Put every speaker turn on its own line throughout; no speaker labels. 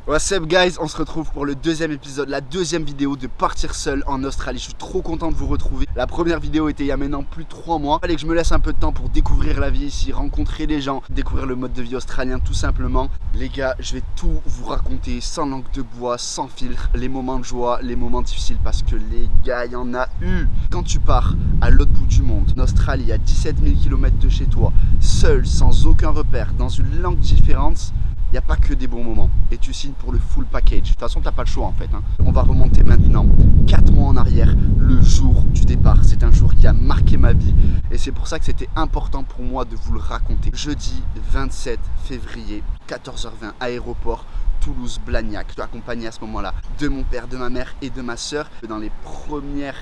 What's up guys, on se retrouve pour le deuxième épisode, la deuxième vidéo de partir seul en Australie. Je suis trop content de vous retrouver. La première vidéo était il y a maintenant plus de 3 mois. Il fallait que je me laisse un peu de temps pour découvrir la vie ici, rencontrer les gens, découvrir le mode de vie australien tout simplement. Les gars, je vais tout vous raconter sans langue de bois, sans filtre, les moments de joie, les moments difficiles parce que les gars, il y en a eu. Quand tu pars à l'autre bout du monde, en Australie, à 17 000 km de chez toi, seul, sans aucun repère, dans une langue différente, il n'y a pas que des bons moments et tu signes pour le full package. De toute façon, tu n'as pas le choix en fait. On va remonter maintenant 4 mois en arrière, le jour du départ. C'est un jour qui a marqué ma vie et c'est pour ça que c'était important pour moi de vous le raconter. Jeudi 27 février, 14h20, aéroport Toulouse-Blagnac. Je suis accompagné à ce moment-là de mon père, de ma mère et de ma soeur. Dans les premières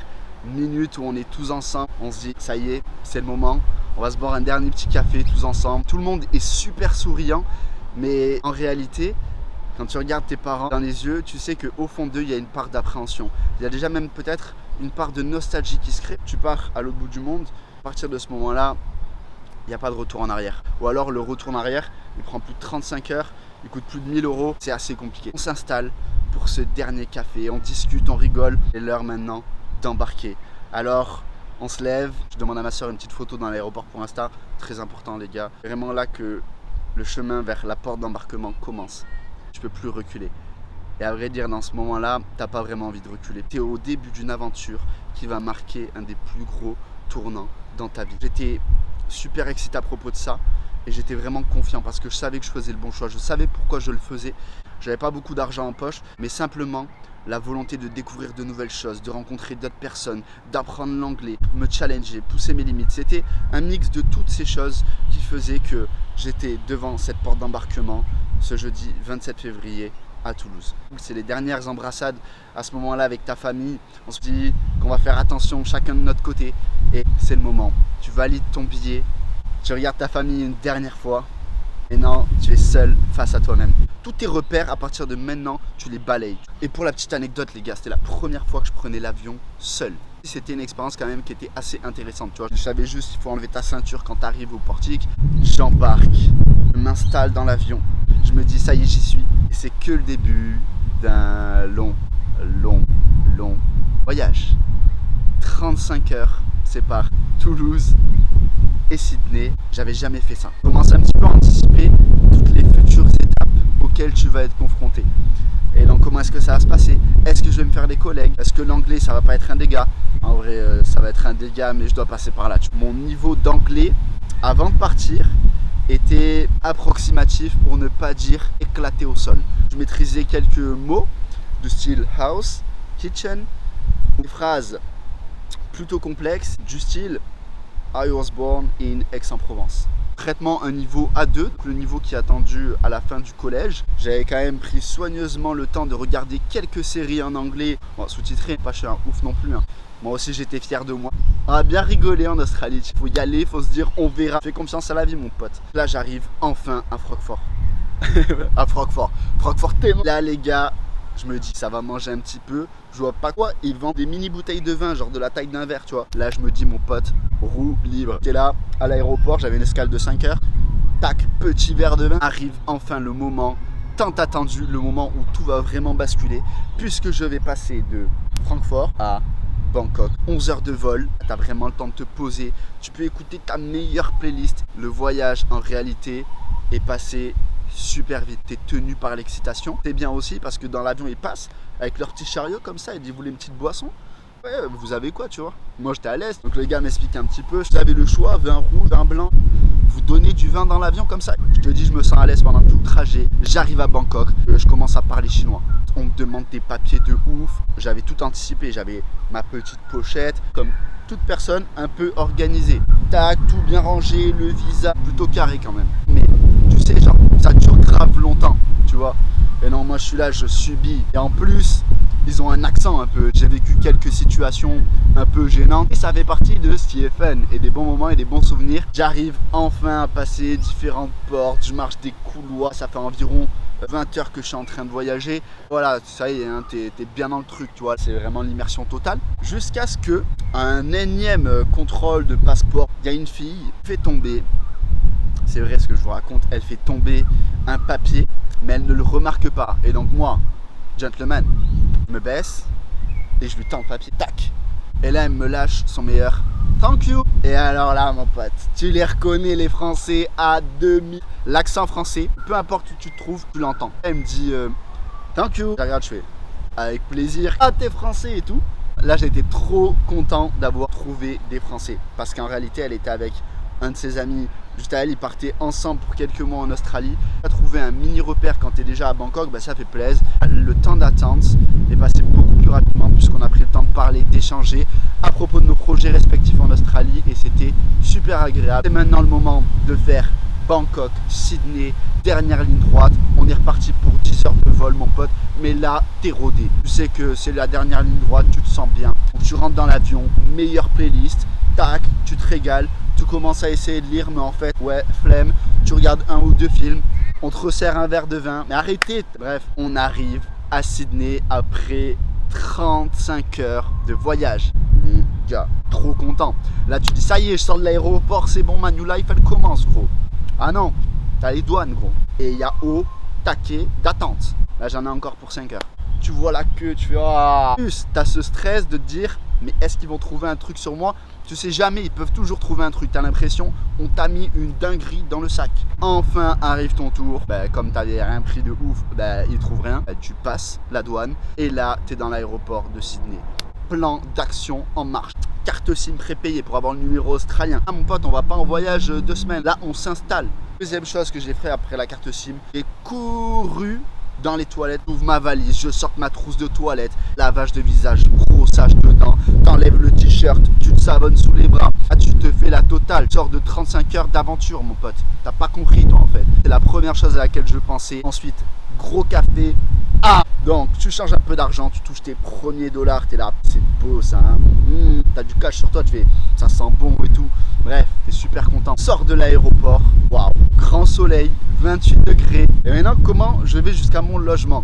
minutes où on est tous ensemble, on se dit ça y est, c'est le moment. On va se boire un dernier petit café tous ensemble. Tout le monde est super souriant. Mais en réalité, quand tu regardes tes parents dans les yeux, tu sais qu'au fond d'eux, il y a une part d'appréhension. Il y a déjà même peut-être une part de nostalgie qui se crée. Tu pars à l'autre bout du monde, à partir de ce moment-là, il n'y a pas de retour en arrière. Ou alors le retour en arrière, il prend plus de 35 heures, il coûte plus de 1000 euros, c'est assez compliqué. On s'installe pour ce dernier café, on discute, on rigole. C'est l'heure maintenant d'embarquer. Alors, on se lève, je demande à ma soeur une petite photo dans l'aéroport pour Insta. Très important les gars, c'est vraiment là que le chemin vers la porte d'embarquement commence. Tu peux plus reculer. Et à vrai dire, dans ce moment-là, t'as pas vraiment envie de reculer. Tu es au début d'une aventure qui va marquer un des plus gros tournants dans ta vie. J'étais super excité à propos de ça et j'étais vraiment confiant parce que je savais que je faisais le bon choix. Je savais pourquoi je le faisais. J'avais pas beaucoup d'argent en poche, mais simplement la volonté de découvrir de nouvelles choses, de rencontrer d'autres personnes, d'apprendre l'anglais, me challenger, pousser mes limites. C'était un mix de toutes ces choses qui faisaient que j'étais devant cette porte d'embarquement ce jeudi 27 février à Toulouse. C'est les dernières embrassades à ce moment-là avec ta famille. On se dit qu'on va faire attention chacun de notre côté et c'est le moment. Tu valides ton billet, tu regardes ta famille une dernière fois et non, tu es seul face à toi-même. Tous tes repères, à partir de maintenant, tu les balayes. Et pour la petite anecdote, les gars, c'était la première fois que je prenais l'avion seul. C'était une expérience quand même qui était assez intéressante. Tu vois. Je savais juste qu'il faut enlever ta ceinture quand tu arrives au portique. J'embarque, je m'installe dans l'avion. Je me dis, ça y est, j'y suis. Et c'est que le début d'un long voyage. 35 heures séparent Toulouse et Sydney. J'avais jamais fait ça. Commence un petit peu à anticiper toutes les futures étapes auxquelles tu vas être confronté. Et donc comment est-ce que ça va se passer? Est-ce que je vais me faire des collègues? Est-ce que l'anglais ça va pas être un dégât? En vrai ça va être un dégât mais je dois passer par là. Mon niveau d'anglais avant de partir était approximatif pour ne pas dire éclaté au sol. Je maîtrisais quelques mots du style house, kitchen, des phrases plutôt complexes du style I was born in Aix-en-Provence. Concrètement un niveau A2, le niveau qui est attendu à la fin du collège. J'avais quand même pris soigneusement le temps de regarder quelques séries en anglais, bon, sous-titrées, pas chez un ouf non plus. Moi aussi j'étais fier de moi. On a bien rigolé en Australie, il faut y aller, il faut se dire on verra. Fais confiance à la vie mon pote. Là j'arrive enfin à Francfort. À Francfort. Francfort tellement. Là les gars, je me dis ça va manger un petit peu. Je vois pas quoi, ils vendent des mini bouteilles de vin, genre de la taille d'un verre, tu vois. Là je me dis mon pote, roue libre. J'étais là à l'aéroport, j'avais une escale de 5 heures. Tac, petit verre de vin. Arrive enfin le moment tant attendu, le moment où tout va vraiment basculer. Puisque je vais passer de Francfort à Bangkok. 11 heures de vol, tu as vraiment le temps de te poser. Tu peux écouter ta meilleure playlist. Le voyage en réalité est passé super vite, t'es tenu par l'excitation. C'est bien aussi parce que dans l'avion ils passent avec leur petit chariot comme ça, ils disent vous voulez une petite boisson? Ouais, vous avez quoi tu vois? Moi j'étais à l'aise, donc le gars m'explique un petit peu, j'avais le choix, vin rouge, vin blanc. Vous donnez du vin dans l'avion comme ça? Je te dis je me sens à l'aise pendant tout le trajet. J'arrive à Bangkok, je commence à parler chinois. On me demande des papiers de ouf. J'avais tout anticipé, j'avais ma petite pochette, comme toute personne un peu organisée. Tac, tout bien rangé, le visa plutôt carré quand même. Mais tu sais genre ça dure grave longtemps, tu vois. Et non moi je suis là, je subis. Et en plus ils ont un accent un peu. J'ai vécu quelques situations un peu gênantes et ça fait partie de ce qui est fun et des bons moments et des bons souvenirs. J'arrive enfin à passer différentes portes, je marche des couloirs, ça fait environ 20 heures que je suis en train de voyager. Voilà, ça y est, hein, t'es bien dans le truc, tu vois, c'est vraiment l'immersion totale. Jusqu'à ce que, à un énième contrôle de passeport, il y a une fille qui fait tomber, c'est vrai ce que je vous raconte, elle fait tomber un papier mais elle ne le remarque pas. Et donc moi, gentleman, je me baisse et je lui tends le papier, tac. Et là, elle me lâche son meilleur thank you. Et alors là, mon pote, tu les reconnais les Français à demi. L'accent français, peu importe où tu te trouves, tu l'entends. Elle me dit thank you. Je regarde, je fais avec plaisir. Ah, t'es français et tout. Là, j'étais trop content d'avoir trouvé des Français parce qu'en réalité, elle était avec un de ses amis. Juste à elle, ils partaient ensemble pour quelques mois en Australie. Trouver un mini repère quand tu es déjà à Bangkok, bah, ça fait plaisir. Le temps d'attente est passé beaucoup plus rapidement puisqu'on a pris le temps de parler, d'échanger à propos de nos projets respectifs en Australie et c'était super agréable. C'est maintenant le moment de faire Bangkok, Sydney, dernière ligne droite. On est reparti pour 10 heures de vol, mon pote. Mais là, t'es rodé. Tu sais que c'est la dernière ligne droite, tu te sens bien. Donc, tu rentres dans l'avion, meilleure playlist, tac, tu te régales. Tu commences à essayer de lire, mais en fait, ouais, flemme. Tu regardes un ou deux films, on te resserre un verre de vin. Mais arrêtez. Bref, on arrive à Sydney après 35 heures de voyage. Les gars, trop content. Là, tu dis, ça y est, je sors de l'aéroport, c'est bon, ma new life, elle commence, gros. Ah non, t'as les douanes, gros. Et il y a au taquet d'attente. Là, j'en ai encore pour 5 heures. Tu vois la queue, tu fais, ah. Plus, t'as ce stress de te dire, mais est-ce qu'ils vont trouver un truc sur moi? Tu sais jamais, ils peuvent toujours trouver un truc. T'as l'impression, on t'a mis une dinguerie dans le sac. Enfin arrive ton tour. Bah, comme t'avais rien pris de ouf, bah, ils trouvent rien. Bah, tu passes la douane et là, t'es dans l'aéroport de Sydney. Plan d'action en marche. Carte SIM prépayée pour avoir le numéro australien. Ah mon pote, on va pas en voyage 2 semaines. Là, on s'installe. Deuxième chose que j'ai fait après la carte SIM, j'ai couru dans les toilettes, j'ouvre ma valise, je sors ma trousse de toilette, lavage de visage, brossage dedans, t'enlèves le t-shirt, tu te savonnes sous les bras, là, tu te fais la totale, sors de 35 heures d'aventure mon pote, t'as pas compris toi en fait, c'est la première chose à laquelle je pensais. Ensuite, gros café, donc tu changes un peu d'argent, tu touches tes premiers dollars, t'es là, c'est beau ça, hein. T'as du cash sur toi, tu fais, ça sent bon et tout, bref, t'es super content. Sors de l'aéroport, waouh, grand soleil, 28 degrés, et maintenant comment je vais jusqu'à mon logement?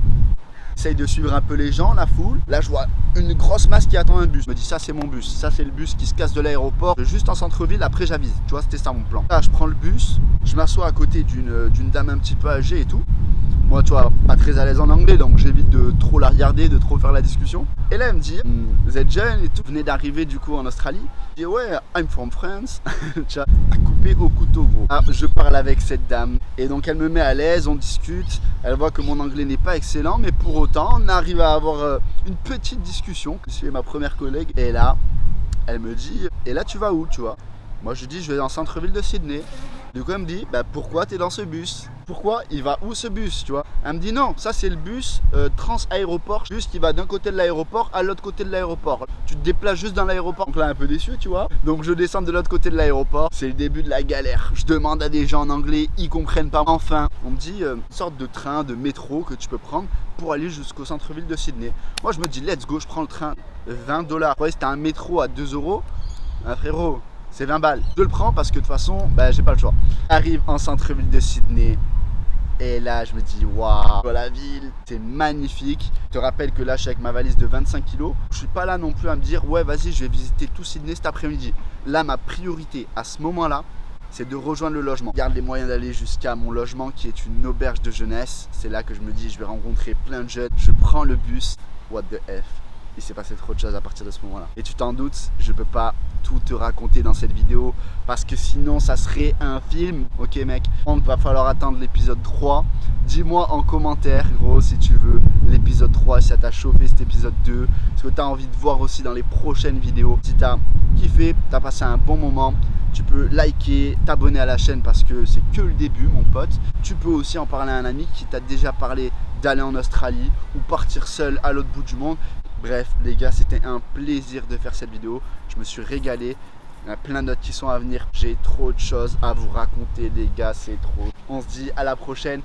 J'essaye de suivre un peu les gens, la foule. Là, je vois une grosse masse qui attend un bus. Je me dis, ça, c'est mon bus. Ça, c'est le bus qui se casse de l'aéroport. Juste en centre-ville, après, j'avise. Tu vois, c'était ça mon plan. Là, je prends le bus. Je m'assois à côté d'une dame un petit peu âgée et tout. Moi, tu vois, pas très à l'aise en anglais, donc j'évite de trop la regarder, de trop faire la discussion. Et là, elle me dit, vous êtes jeune et tout. Vous venez d'arriver, du coup, en Australie. Je dis, ouais, I'm from France. Tu vois, à couper au couteau, gros. Ah, je parle avec cette dame. Et donc, elle me met à l'aise, on discute. Elle voit que mon anglais n'est pas excellent, mais pour autant, on arrive à avoir une petite discussion. Je suis ma première collègue. Et là, elle me dit, et là, tu vas où, tu vois? Moi, je dis, je vais dans le centre-ville de Sydney. Du coup, elle me dit, bah, pourquoi t'es dans ce bus? Pourquoi il va où ce bus, tu vois? Elle me dit, non, ça c'est le bus trans-aéroport, juste qui va d'un côté de l'aéroport à l'autre côté de l'aéroport. Tu te déplaces juste dans l'aéroport. Donc là, un peu déçu, tu vois. Donc je descends de l'autre côté de l'aéroport. C'est le début de la galère. Je demande à des gens en anglais, ils comprennent pas. Enfin, on me dit une sorte de train, de métro que tu peux prendre pour aller jusqu'au centre-ville de Sydney. Moi, je me dis, let's go, je prends le train. 20 $. Ouais, c'était un métro à 2 €. Frérot, c'est 20 balles. Je le prends parce que de toute façon, bah, j'ai pas le choix. Arrive en centre-ville de Sydney. Et là, je me dis, waouh, la ville, c'est magnifique. Je te rappelle que là, je suis avec ma valise de 25 kg. Je suis pas là non plus à me dire, ouais, vas-y, je vais visiter tout Sydney cet après-midi. Là, ma priorité à ce moment-là, c'est de rejoindre le logement. Je garde les moyens d'aller jusqu'à mon logement qui est une auberge de jeunesse. C'est là que je me dis, je vais rencontrer plein de jeunes. Je prends le bus. What the F. Il s'est passé trop de choses à partir de ce moment-là. Et tu t'en doutes, je peux pas tout te raconter dans cette vidéo parce que sinon ça serait un film. Ok mec, donc va falloir attendre l'épisode 3. Dis-moi en commentaire gros si tu veux l'épisode 3, si ça t'a chauffé cet épisode 2, ce que tu as envie de voir aussi dans les prochaines vidéos. Si tu as kiffé, tu as passé un bon moment, tu peux liker, t'abonner à la chaîne parce que c'est que le début mon pote. Tu peux aussi en parler à un ami qui t'a déjà parlé d'aller en Australie ou partir seul à l'autre bout du monde. Bref les gars, c'était un plaisir de faire cette vidéo, je me suis régalé, il y a plein d'autres qui sont à venir, j'ai trop de choses à vous raconter les gars, c'est trop. On se dit à la prochaine,